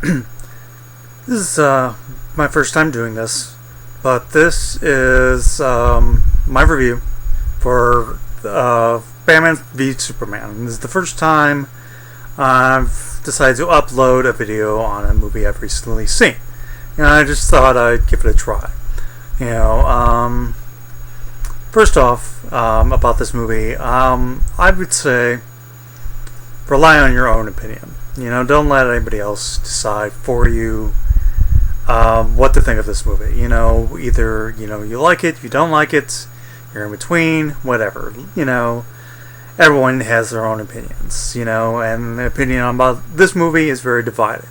This is my first time doing this, but this is my review for Batman v Superman. This is the first time I've decided to upload a video on a movie I've recently seen. And I just thought I'd give it a try. First off, about this movie, I would say rely on your own opinion. Don't let anybody else decide for you what to think of this movie. Either you like it, you don't like it, you're in between, whatever. Everyone has their own opinions. And the opinion about this movie is very divided.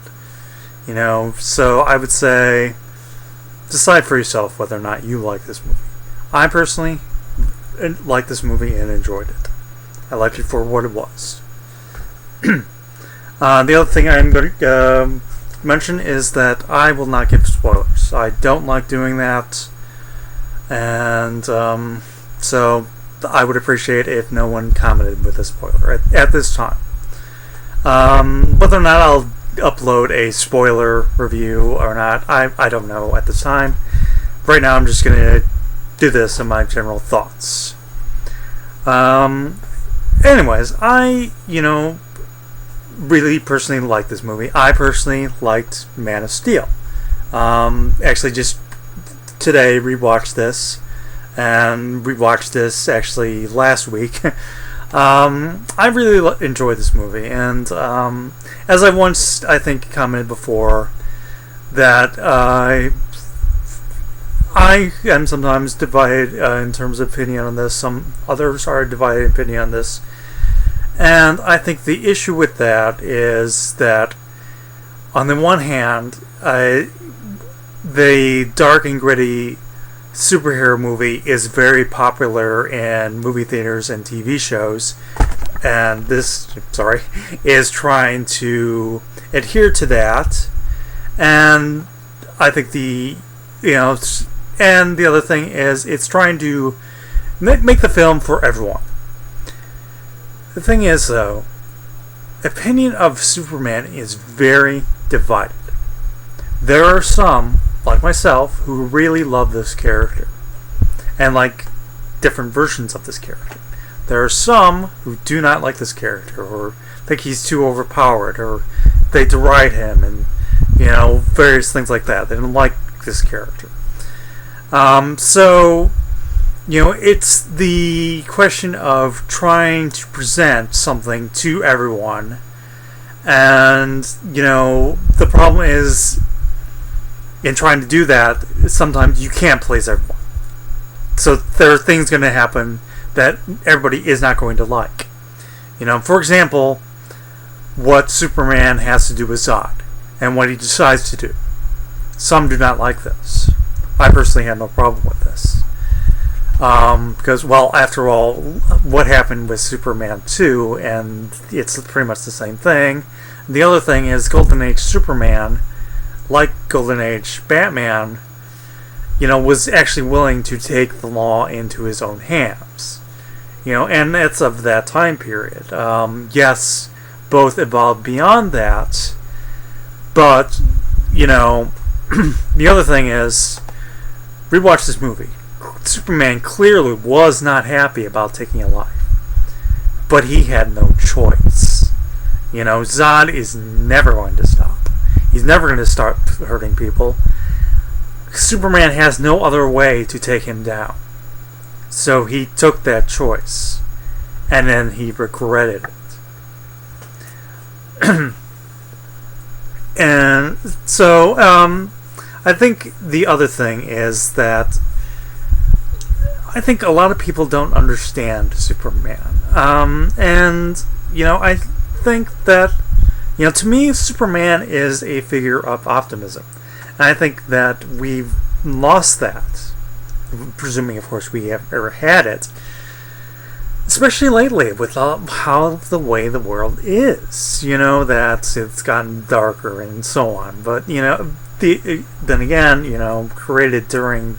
So I would say decide for yourself whether or not you like this movie. I personally liked this movie and enjoyed it. I liked it for what it was. The other thing I'm going to mention is that I will not give spoilers. I don't like doing that, and so I would appreciate if no one commented with a spoiler at this time. Whether or not I'll upload a spoiler review or not, I don't know at this time. Right now I'm just going to do this in my general thoughts. Anyways, I really personally like this movie. I personally liked Man of Steel. Actually, just today rewatched this, and rewatched this actually last week. I really enjoyed this movie, and as I once, I think, commented before, that I am sometimes divided in terms of opinion on this. Some others are divided in opinion on this. And I think the issue with that is that, on the one hand, the dark and gritty superhero movie is very popular in movie theaters and TV shows, and this, is trying to adhere to that. And I think and the other thing is it's trying to make the film for everyone. The thing is, though, opinion of Superman is very divided. There are some, like myself, who really love this character and like different versions of this character. There are some who do not like this character, or think he's too overpowered, or they deride him, and various things like that. They don't like this character. It's the question of trying to present something to everyone, and the problem is, in trying to do that, sometimes you can't please everyone. So there are things going to happen that everybody is not going to like. For example, what Superman has to do with Zod, and what he decides to do. Some do not like this. I personally have no problem with this. Because, well, after all, what happened with Superman 2, and it's pretty much the same thing. The other thing is Golden Age Superman, like Golden Age Batman, was actually willing to take the law into his own hands. And it's of that time period. Yes, both evolved beyond that, but, the other thing is, rewatch this movie. Superman clearly was not happy about taking a life, but he had no choice. Zod is never going to stop. He's never going to start hurting people. Superman has no other way to take him down. So he took that choice, and then he regretted it. And so, I think the other thing is that I think a lot of people don't understand Superman. And I think that, to me, Superman is a figure of optimism. And I think that we've lost that, presuming, of course, we have ever had it, especially lately with how the way the world is. That it's gotten darker and so on. But, then again, created during,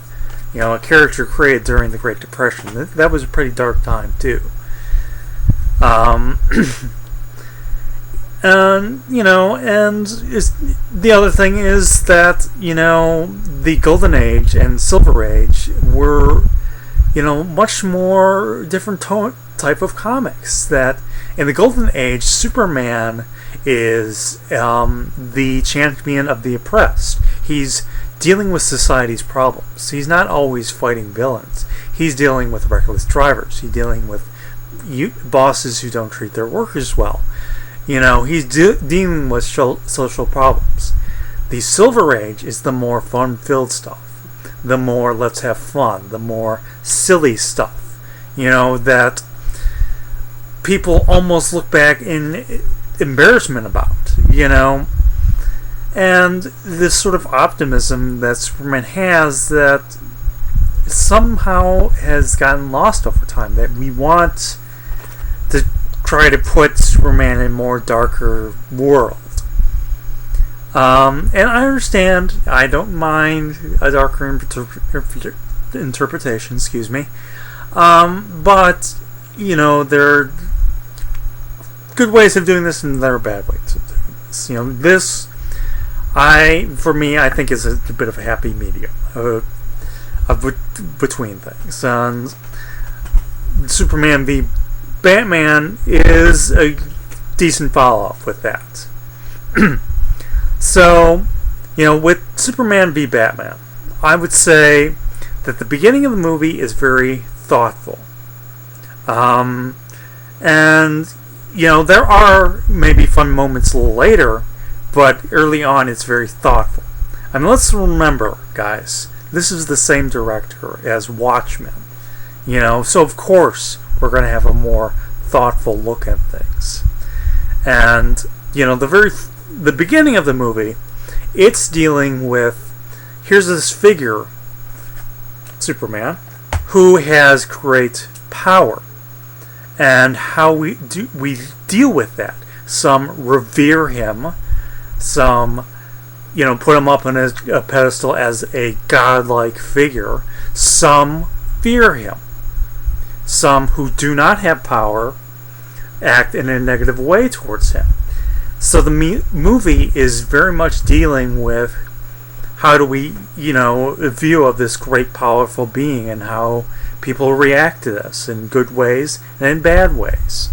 a character created during the Great Depression. That was a pretty dark time, too. And, the other thing is that, the Golden Age and Silver Age were, much more different type of comics. That in the Golden Age, Superman is the champion of the oppressed. He's dealing with society's problems. He's not always fighting villains. He's dealing with reckless drivers. He's dealing with bosses who don't treat their workers well. He's dealing with social problems. The Silver Age is the more fun-filled stuff. The more let's have fun. The more silly stuff. That people almost look back in embarrassment about. And this sort of optimism that Superman has that somehow has gotten lost over time. That we want to try to put Superman in a more darker world. And I understand. I don't mind a darker interpretation. Excuse me. But there are good ways of doing this, and there are bad ways of doing this. This, I think, is a bit of a happy medium between things. And Superman v Batman is a decent follow-up with that. So, with Superman v Batman, I would say that the beginning of the movie is very thoughtful. And, there are maybe fun moments later, but early on it's very thoughtful. And let's remember, guys, this is the same director as Watchmen. So of course we're going to have a more thoughtful look at things. And, the beginning of the movie, it's dealing with, here's this figure, Superman, who has great power. And how we deal with that. Some revere him. Some, put him up on a pedestal as a godlike figure. Some fear him. Some who do not have power act in a negative way towards him. So the movie is very much dealing with how do we, a view of this great powerful being and how people react to this in good ways and in bad ways.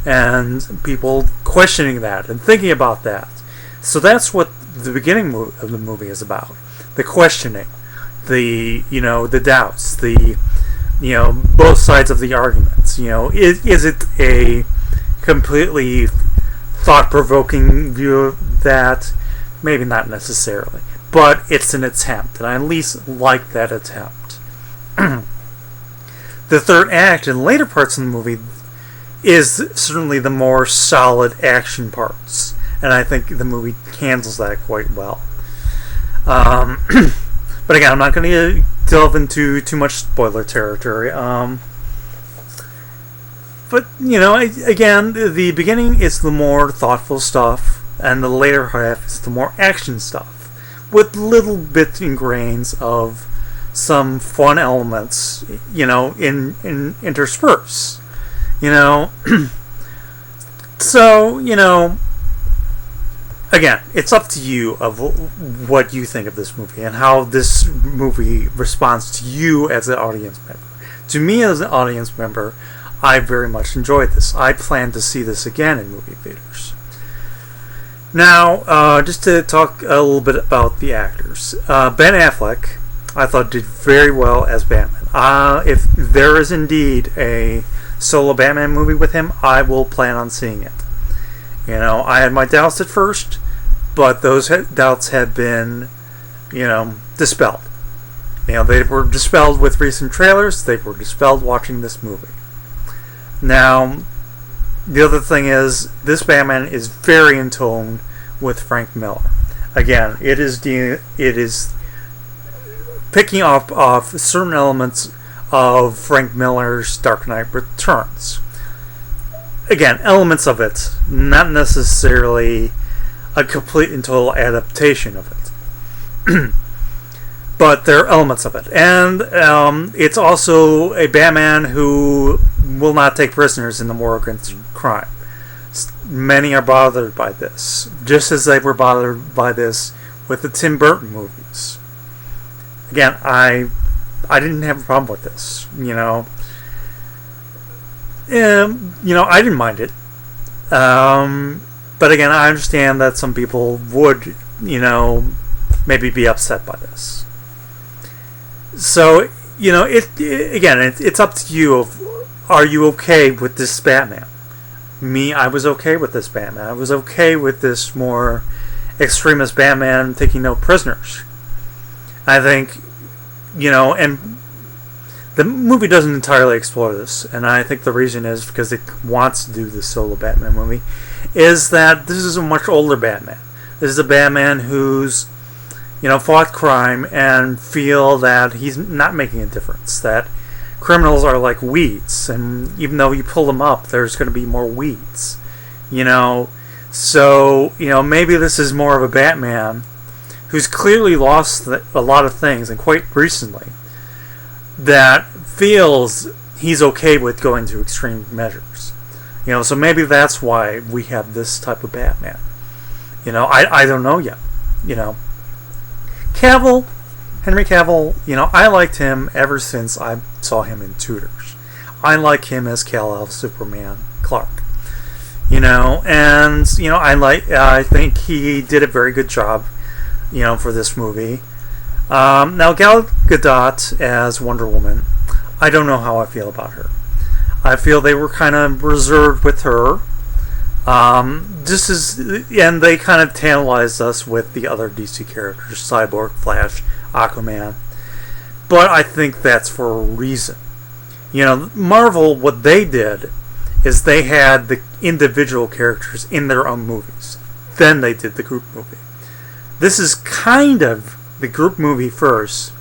And people questioning that and thinking about that. So that's what the beginning of the movie is about. The questioning, the doubts, the, both sides of the arguments. Is it a completely thought-provoking view of that? Maybe not necessarily. But it's an attempt, and I at least like that attempt. The third act and later parts of the movie is certainly the more solid action parts, and I think the movie handles that quite well. But again, I'm not going to delve into too much spoiler territory. But, again, the beginning is the more thoughtful stuff, and the later half is the more action stuff, with little bits and grains of some fun elements, in intersperse. So, again, it's up to you of what you think of this movie and how this movie responds to you as an audience member. To me as an audience member, I very much enjoyed this. I plan to see this again in movie theaters. Now, just to talk a little bit about the actors. Ben Affleck, I thought, did very well as Batman. If there is indeed a solo Batman movie with him, I will plan on seeing it. I had my doubts at first, but those doubts have been, dispelled. They were dispelled with recent trailers. They were dispelled watching this movie. Now, the other thing is, this Batman is very in tone with Frank Miller. Again, it is picking up off certain elements of Frank Miller's Dark Knight Returns. Again, elements of it, not necessarily a complete and total adaptation of it. But there are elements of it. And it's also a Batman who will not take prisoners in the war against crime. many are bothered by this, just as they were bothered by this with the Tim Burton movies. Again, I didn't have a problem with this. I didn't mind it. But again, I understand that some people would, maybe be upset by this. So, it's up to you. Are you okay with this Batman? Me, I was okay with this Batman. I was okay with this more extremist Batman taking no prisoners. I think, and the movie doesn't entirely explore this, and I think the reason is because it wants to do this solo Batman movie, is that this is a much older Batman. This is a Batman who's, fought crime and feel that he's not making a difference, that criminals are like weeds, and even though you pull them up, there's going to be more weeds. So, maybe this is more of a Batman who's clearly lost a lot of things, and quite recently, that feels he's okay with going to extreme measures. So maybe that's why we have this type of Batman. I don't know yet. Henry Cavill, I liked him ever since I saw him in Tudors. I like him as Kal-El Superman Clark. I think he did a very good job, for this movie. Now, Gal Gadot as Wonder Woman, I don't know how I feel about her. I feel they were kind of reserved with her. And they kind of tantalized us with the other DC characters, Cyborg, Flash, Aquaman. But I think that's for a reason. Marvel, what they did is they had the individual characters in their own movies. Then they did the group movie. This is kind of the group movie first,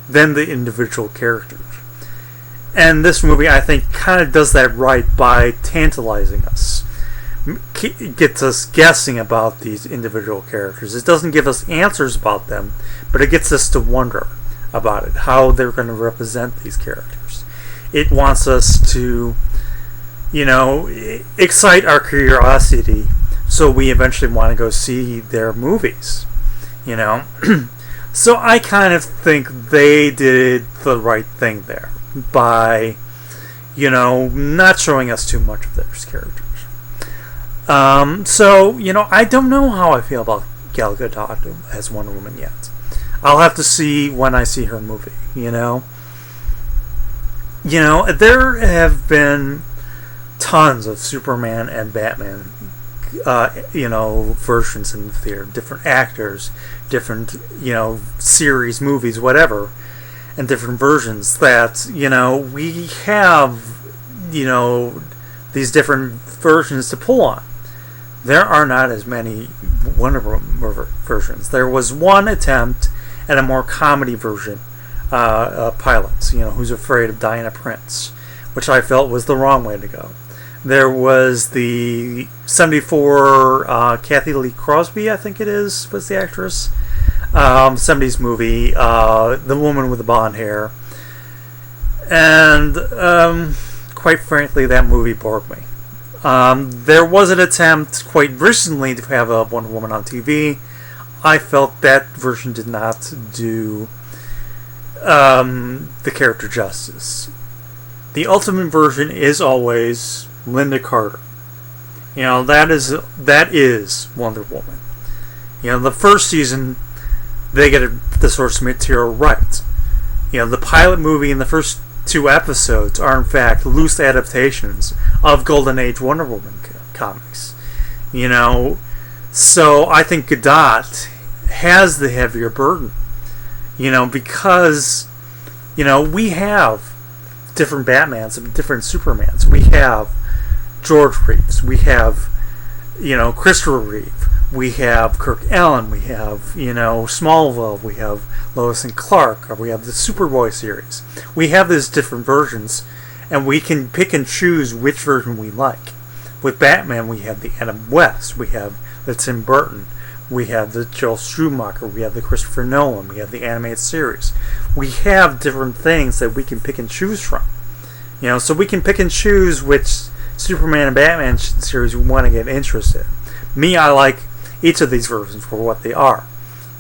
then the individual characters. And this movie, I think, kind of does that right by tantalizing us. It gets us guessing about these individual characters. It doesn't give us answers about them, but it gets us to wonder about it, how they're going to represent these characters. It wants us to, excite our curiosity so we eventually want to go see their movies, So I kind of think they did the right thing there by, not showing us too much of their characters. I don't know how I feel about Gal Gadot as Wonder Woman yet. I'll have to see when I see her movie, there have been tons of Superman and Batman, versions in the theater, different actors, different, series, movies, whatever, and different versions that, we have, these different versions to pull on. There are not as many Wonder Woman versions. There was one attempt at a more comedy version, pilot, Who's Afraid of Diana Prince, which I felt was the wrong way to go. There was the 74 Kathy Lee Crosby, I think it is, was the actress. 70s movie, The Woman with the Blonde Hair. And quite frankly, that movie bored me. There was an attempt quite recently to have a Wonder Woman on TV. I felt that version did not do the character justice. The ultimate version is always Linda Carter. That is Wonder Woman. The first season, they get the source material right. The pilot movie and the first 2 episodes are in fact loose adaptations of Golden Age Wonder Woman comics. So I think Gadot has the heavier burden. Because we have different Batmans and different Supermans. We have George Reeves. We have, Christopher Reeve. We have Kirk Allen. We have, Smallville. We have Lois and Clark. Or we have the Superboy series. We have these different versions, and we can pick and choose which version we like. With Batman, we have the Adam West. We have the Tim Burton. We have the Joel Schumacher. We have the Christopher Nolan. We have the animated series. We have different things that we can pick and choose from. So we can pick and choose which Superman and Batman series we want to get interested. Me, I like each of these versions for what they are.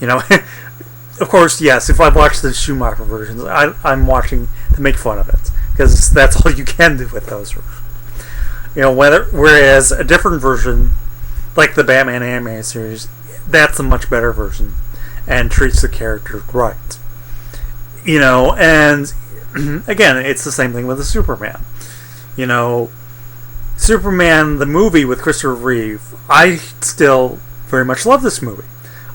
Of course, yes, if I watch the Schumacher versions, I'm watching to make fun of it, because that's all you can do with those versions. Whereas a different version, like the Batman animated series, that's a much better version and treats the characters right. And again, it's the same thing with the Superman. Superman, the movie with Christopher Reeve, I still very much love this movie.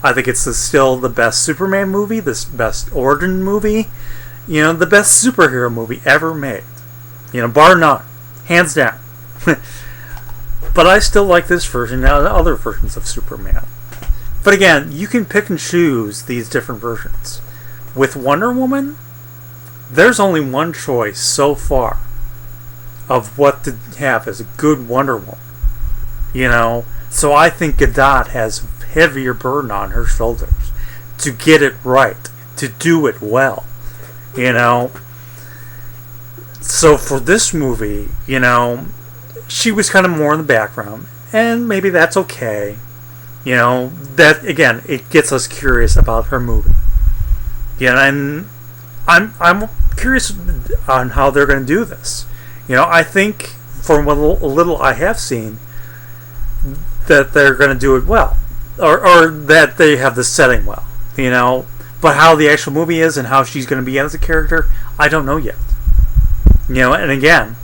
I think it's still the best Superman movie, the best origin movie, the best superhero movie ever made. Bar none. Hands down. But I still like this version and other versions of Superman. But again, you can pick and choose these different versions. With Wonder Woman, there's only one choice so far of what to have as a good Wonder Woman. So I think Gadot has a heavier burden on her shoulders to get it right, to do it well. So for this movie, she was kind of more in the background, and maybe that's okay. That again, it gets us curious about her movie. And I'm curious on how they're going to do this. I think from a little I have seen that they're going to do it well, or that they have the setting well. But how the actual movie is and how she's going to be as a character, I don't know yet. And again,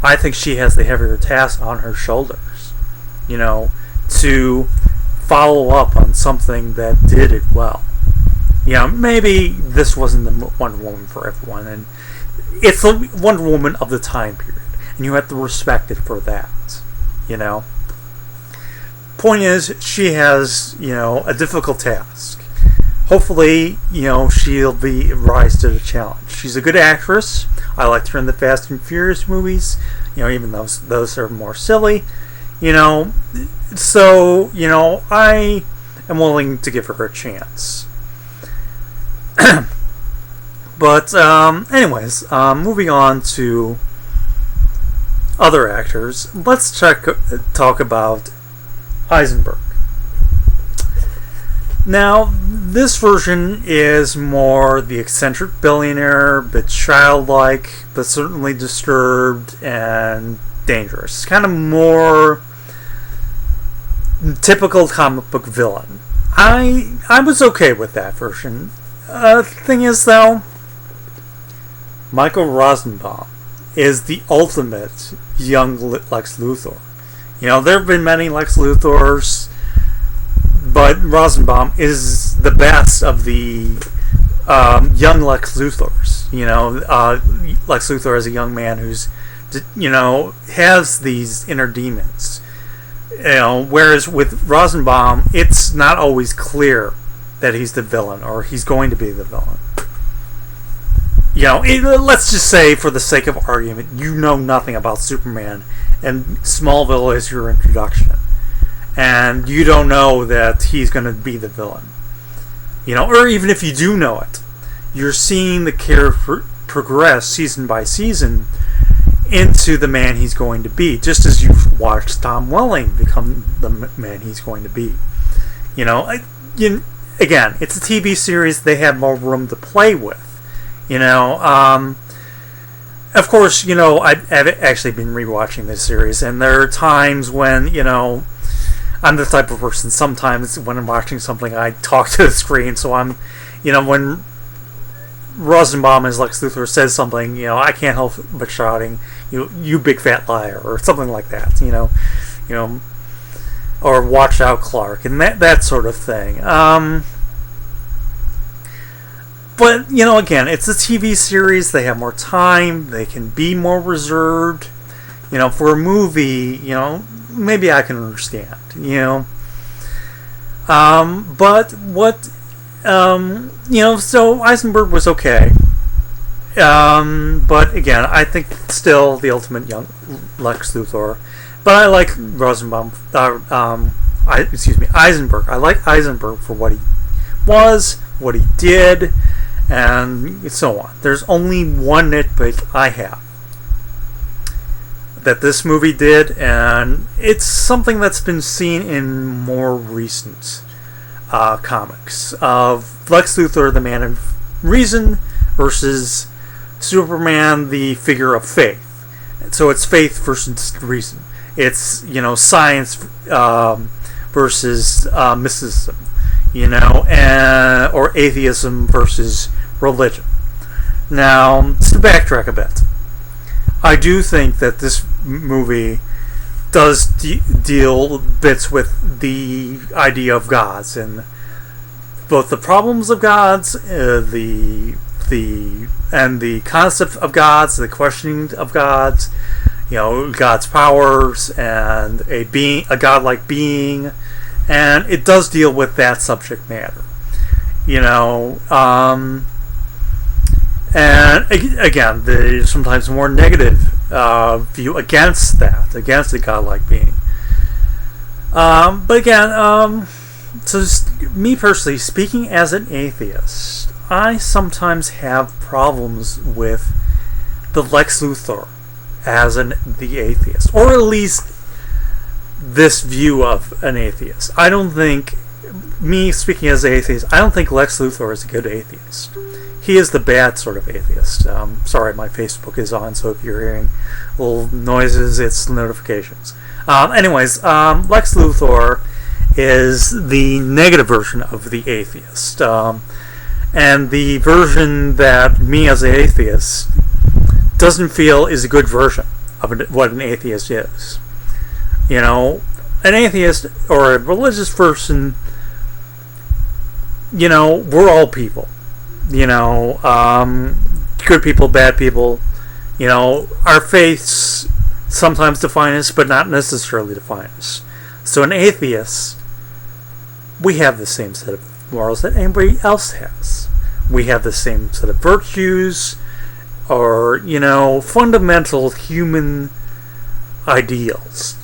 I think she has the heavier task on her shoulders, to follow up on something that did it well. Maybe this wasn't the Wonder Woman for everyone, and it's the Wonder Woman of the time period, and you have to respect it for that. Point is, she has, a difficult task. Hopefully, she'll rise to the challenge. She's a good actress. I liked her in the Fast and Furious movies, even though those are more silly. So, I am willing to give her a chance. But, anyways, moving on to other actors, let's talk about Eisenberg. Now, this version is more the eccentric billionaire, but childlike, but certainly disturbed and dangerous. It's kind of more typical comic book villain. I was okay with that version. Thing is, though, Michael Rosenbaum is the ultimate young Lex Luthor. There have been many Lex Luthors, but Rosenbaum is the best of the young Lex Luthors. Lex Luthor is a young man who's, has these inner demons. Whereas with Rosenbaum, it's not always clear that he's the villain or he's going to be the villain. Let's just say, for the sake of argument, you know nothing about Superman, and Smallville is your introduction, and you don't know that he's going to be the villain. Or even if you do know it, you're seeing the character progress season by season into the man he's going to be, just as you've watched Tom Welling become the man he's going to be. Again, it's a TV series, they have more room to play with. Of course, I've actually been rewatching this series, and there are times when, I'm the type of person, sometimes when I'm watching something, I talk to the screen, so I'm, when Rosenbaum as Lex Luthor says something, I can't help but shouting, you big fat liar, or something like that, or watch out, Clark, and that sort of thing. But, again, it's a TV series, they have more time, they can be more reserved. For a movie, maybe I can understand, But what, so Eisenberg was okay. But, again, I think still the ultimate young Lex Luthor. But I like Eisenberg. I like Eisenberg for what he was, what he did, and so on. There's only one nitpick I have. that this movie did, and it's something that's been seen in more recent comics of Lex Luthor, the man of reason, versus Superman, the figure of faith. So it's faith versus reason. It's, science versus mysticism, or atheism versus religion. Now, to backtrack a bit, I do think that this movie does deal bits with the idea of gods and both the problems of gods, the concept of gods, the questioning of gods, God's powers, and a godlike being, and it does deal with that subject matter. And again, there's sometimes more negative view against a godlike being. But again, so me personally, speaking as an atheist, I sometimes have problems with the Lex Luthor as the atheist, or at least this view of an atheist. I don't think, me speaking as an atheist, I don't think Lex Luthor is a good atheist. He is the bad sort of atheist. Sorry, my Facebook is on, so if you're hearing little noises, it's notifications. Lex Luthor is the negative version of the atheist. And the version that me as an atheist doesn't feel is a good version of what an atheist is. An atheist or a religious person, we're all people. Good people, bad people. Our faiths sometimes define us, but not necessarily define us. So an atheist, we have the same set of morals that anybody else has. We have the same set of virtues, or, fundamental human ideals.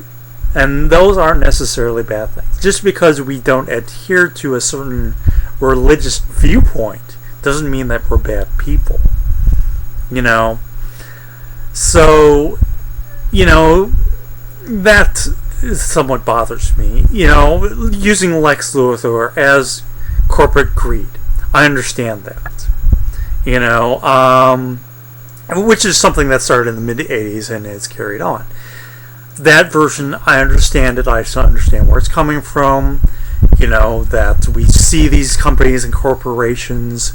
And those aren't necessarily bad things. Just because we don't adhere to a certain religious viewpoint doesn't mean that we're bad people. So, that somewhat bothers me. Using Lex Luthor as corporate greed. I understand that. Which is something that started in the mid-'80s and it's carried on. That version, I understand it. I just don't understand where it's coming from. That we see these companies and corporations,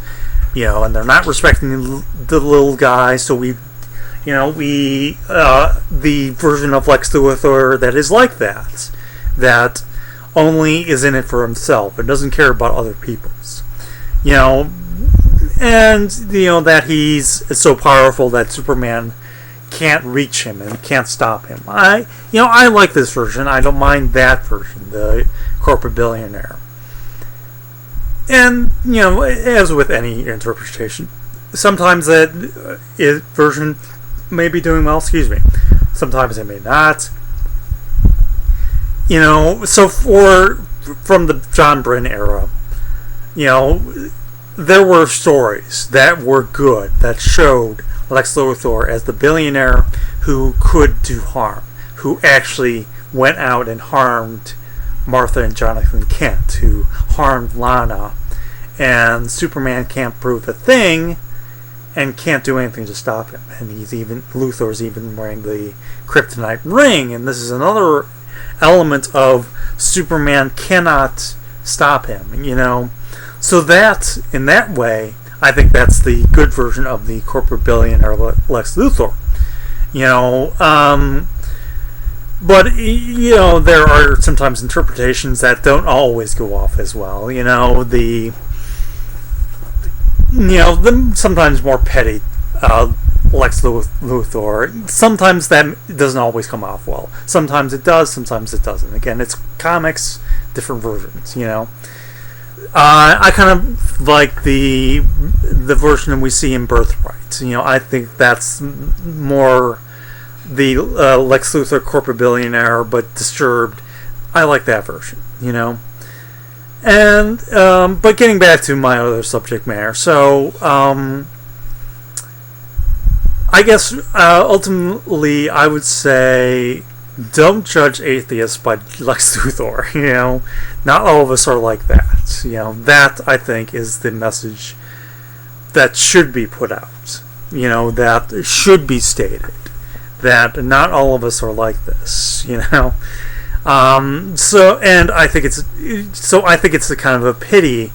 and they're not respecting the little guy, so the version of Lex Luthor that is like that only is in it for himself and doesn't care about other people's, and that he's so powerful that Superman can't reach him and can't stop him. I like this version. I don't mind that version, the corporate billionaire. And as with any interpretation, sometimes that version may be doing well. Sometimes it may not. So from the John Byrne era, there were stories that were good that showed Lex Luthor as the billionaire who could do harm, who actually went out and harmed Martha and Jonathan Kent, who harmed Lana, and Superman can't prove a thing and can't do anything to stop him. And Luthor's even wearing the kryptonite ring, and this is another element of Superman cannot stop him, So that, in that way, I think that's the good version of the corporate billionaire Lex Luthor. But, there are sometimes interpretations that don't always go off as well. The sometimes more petty Lex Luthor. Sometimes that doesn't always come off well. Sometimes it does, sometimes it doesn't. Again, it's comics, different versions, I kind of like the version we see in Birthright. I think that's more the Lex Luthor corporate billionaire, but disturbed. I like that version, And but getting back to my other subject matter, so I I guess ultimately I would say don't judge atheists by Lex Luthor. Not all of us are like that. That I think is the message that should be put out. That should be stated. That not all of us are like this. And I think it's a kind of a pity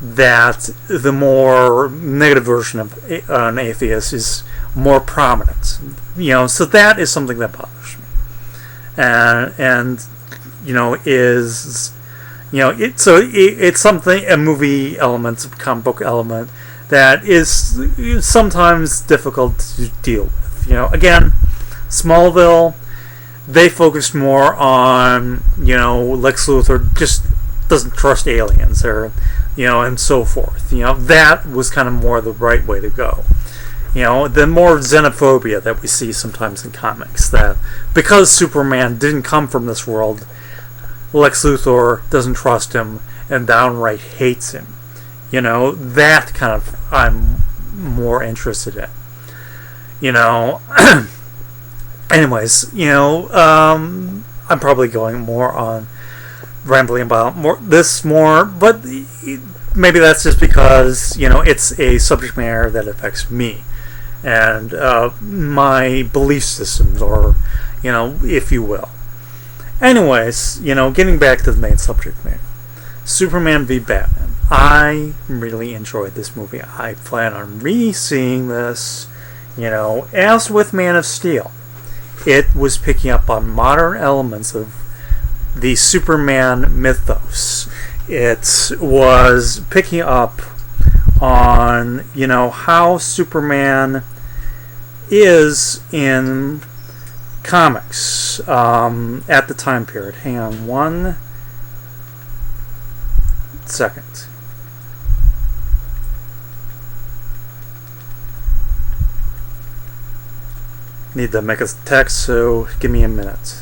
that the more negative version of an atheist is more prominent. So that is something that bothers me. And it's something, a movie element, a comic book element that is sometimes difficult to deal with. Again, Smallville, they focused more on, Lex Luthor just doesn't trust aliens, or, and so forth. That was kind of more the right way to go. The more xenophobia that we see sometimes in comics, that because Superman didn't come from this world, Lex Luthor doesn't trust him and downright hates him. That kind of I'm more interested in. Anyways, I'm probably going more on rambling about more, but maybe that's just because it's a subject matter that affects me and my belief systems, or if you will. Anyways, getting back to the main subject matter, Superman v Batman. I really enjoyed this movie. I plan on re-seeing this. As with Man of Steel, it was picking up on modern elements of the Superman mythos. It was picking up on, how Superman is in comics at the time period. Hang on one second. Need to make a text, so give me a minute.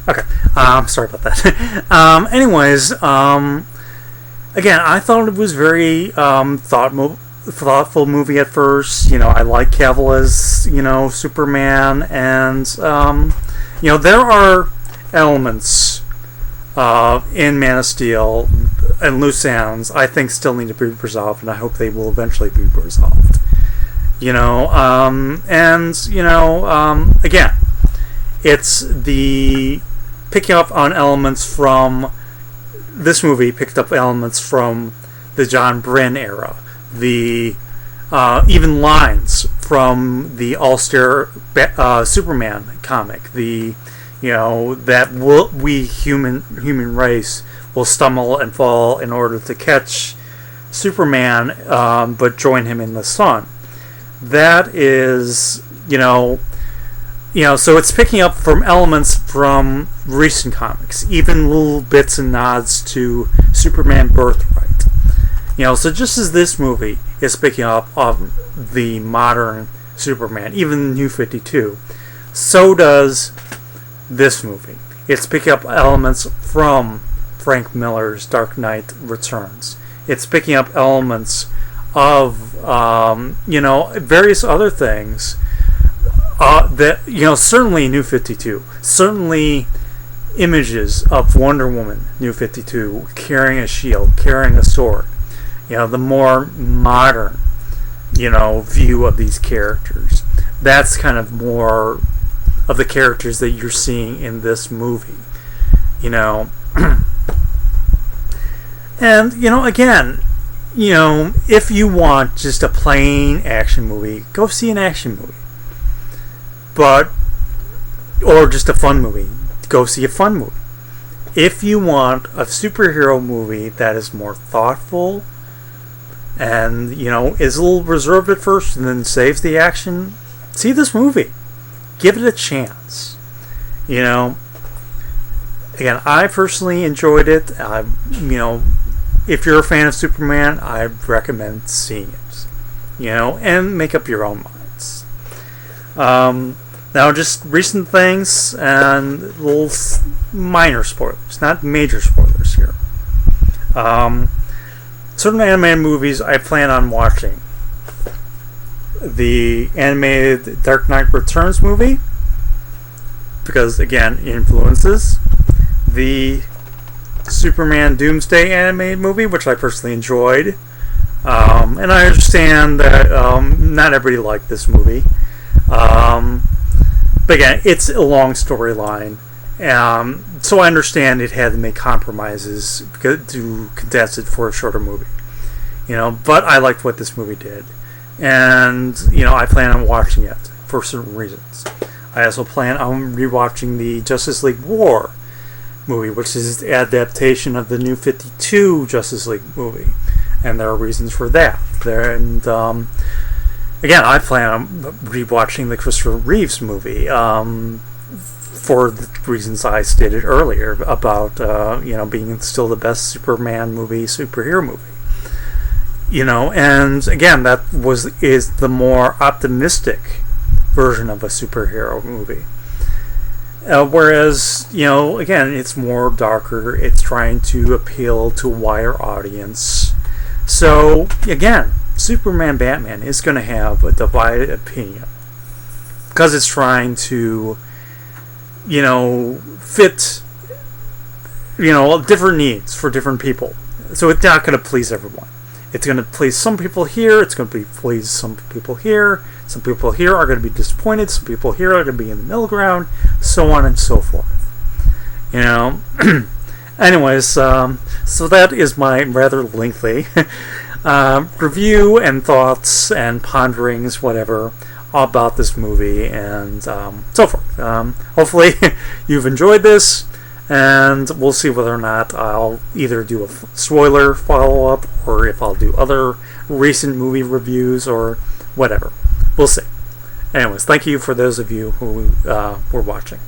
Okay, sorry about that. Anyways, again, I thought it was very thoughtful movie at first. I like Cavill as Superman, and there are elements in Man of Steel and loose ends I think still need to be resolved, and I hope they will eventually be resolved. Again, it's the picking up on elements from this movie, picked up elements from the John Byrne era, the even lines from the All-Star Superman comic, the that we human race will stumble and fall in order to catch Superman, but join him in the sun. That is, so it's picking up from elements from recent comics, even little bits and nods to Superman Birthright. So just as this movie is picking up of the modern Superman, even New 52, so does this movie. It's picking up elements from Frank Miller's Dark Knight Returns. It's picking up elements of various other things that certainly New 52, certainly images of Wonder Woman New 52 carrying a shield, carrying a sword. The more modern view of these characters. That's kind of more of the characters that you're seeing in this movie. And again, if you want just a plain action movie, go see an action movie. Or just a fun movie, go see a fun movie. If you want a superhero movie that is more thoughtful and is a little reserved at first and then saves the action, see this movie. Give it a chance. Again, I personally enjoyed it. If you're a fan of Superman, I recommend seeing it. And make up your own minds. Now, just recent things and little minor spoilers, not major spoilers here. certain animated movies I plan on watching. The animated Dark Knight Returns movie, because again, influences. The Superman Doomsday animated movie, which I personally enjoyed. And I understand that not everybody liked this movie. But again, it's a long storyline. So I understand it had to make compromises to condense it for a shorter movie. But I liked what this movie did. And, I plan on watching it for certain reasons. I also plan on rewatching the Justice League War movie, which is the adaptation of the New 52 Justice League movie. And there are reasons for that. Again, I plan on rewatching the Christopher Reeves movie for the reasons I stated earlier about being still the best superhero movie. And again, that is the more optimistic version of a superhero movie. Whereas, again, it's more darker. It's trying to appeal to a wider audience. So, again, Superman Batman is going to have a divided opinion. Because it's trying to, fit, different needs for different people. So it's not going to please everyone. It's going to please some people here. It's going to please some people here. Some people here are going to be disappointed. Some people here are going to be in the middle ground. So on and so forth. Anyways, so that is my rather lengthy review and thoughts and ponderings, whatever, about this movie and so forth. Hopefully you've enjoyed this. And we'll see whether or not I'll either do a spoiler follow-up or if I'll do other recent movie reviews or whatever. We'll see. Anyways, thank you for those of you who were watching.